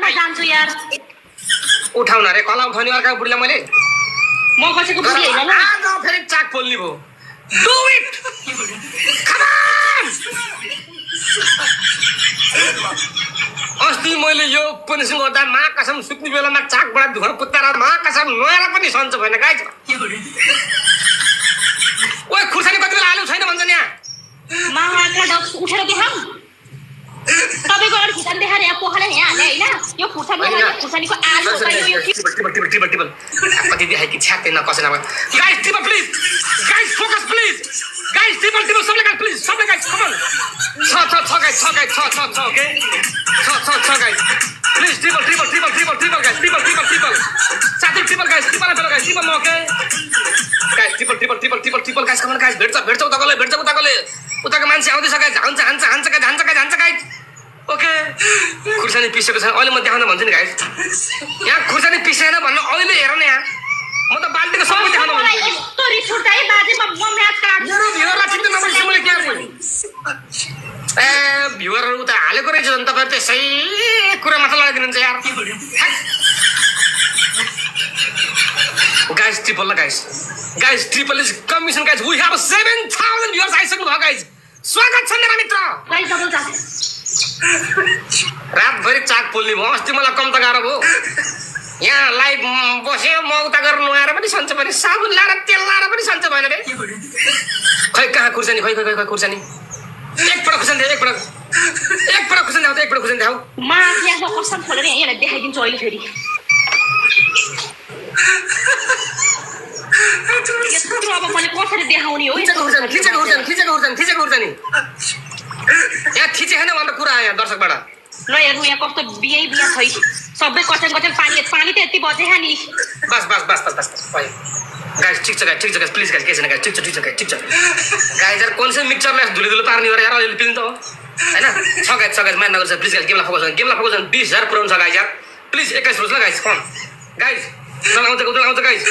म जान्छु यार उठाउन रे कला उठाउने अर्का बुढीलाई मैले म कसैको बुढी हैन ल आज फेरि चाक पोल्ने भो डु इट कम अन अस्ति मैले यो पुनिसिङ गर्दा मा कसम सुत्ने बेलामा चाकबाट धुवा पुत्तार मा कसम नयाँ पनि सन्चो भएन गाइज ओए खुर्सानी कति बेला हाल्नु छैन भन्छ नि यहाँ मा आँखा उठेर देखाऊ तपाईको अरू खुर्सानी देखाएर यहाँ पोखरा यहाँ हाले हैन यो खुर्सानीको आलु यो टिबल कति देखाइ कि छ्याते न कसैले गाइज टिबल please guys focus please guys टिबल सबले गाइज प्लिज सबले गाइज कम ऑन छ गाइज ओके छ गाइज प्लिज टिबल गाइज टिबल साथी टिबल गाइज टिबल ओके गाइज टिबल गाइज कम ऑन गाइज भेट्छ उताकोले उताको मान्छे आउँदैछ गाइज हान्छ गाइज ओके खुर्सानी पिसेको छ अहिले म देखाउन भन्छु नि गाइज यहाँ खुर्सानी पिसेन भन्नु अहिले हेर न यहाँ म त बाल्टीको सबै देखाउन भन्छु यस्तो रिस उठ्छ है बाजे म म्याच काट्छु मेरो भ्युअरलाई चिन्नु नपर्छ मैले के गर्नु ए भ्युअरहरु त हालेको रहेछ नि तपाईहरु त्यसै कुरा मात्र लगाइदिनुहुन्छ यार गाइज ट्रिपल ल guys triple is commission guys we have 7000 viewers आइसक्नु भयो गाइज स्वागत छ मेरा मित्र गाइज डबल चाक रातभरि चाक पोल्ने भयो अस्ति मलाई कम त गाह्रो भयो यहाँ लाइभ बस्यो म उता गरेर नुहाएर पनि सन्चो भएन साबुन लाएर तेल लाएर पनि सन्चो भएन रे खै कहाँ खुर्सानी खै खुर्सानी एकपल्ट खुर्सानी दे एकपल्ट खुर्सानी देऊ मा यहाँ कसम खोलेर यहाँ देखाइदिन्छु अहिले फेरि अब मैले कसरी देखाउने हो खिचेको खुर्सानी यहाँ थिचे छैन भनेर कुरा आयो दर्शकबाट ल हेर्नु यहाँ कस्तो बिहा छ सबै कचन पानी त यति बजे नि बस गाइस ठीक छ गाइस प्लिज गाइस के छैन गाइस ठीक छ गाइस यार कुन चाहिँ मिक्सरले धुलो पार्ने हो यार अहिले पिन त हो हैन छ गाइस मान्न गर्छ प्लिज गाइस गेमलाई फोकस गर्न 20000 पुराउनु छ गाइस यार प्लिज 21 रोज ल गाइस कम गाइस उता आउँछ गाइस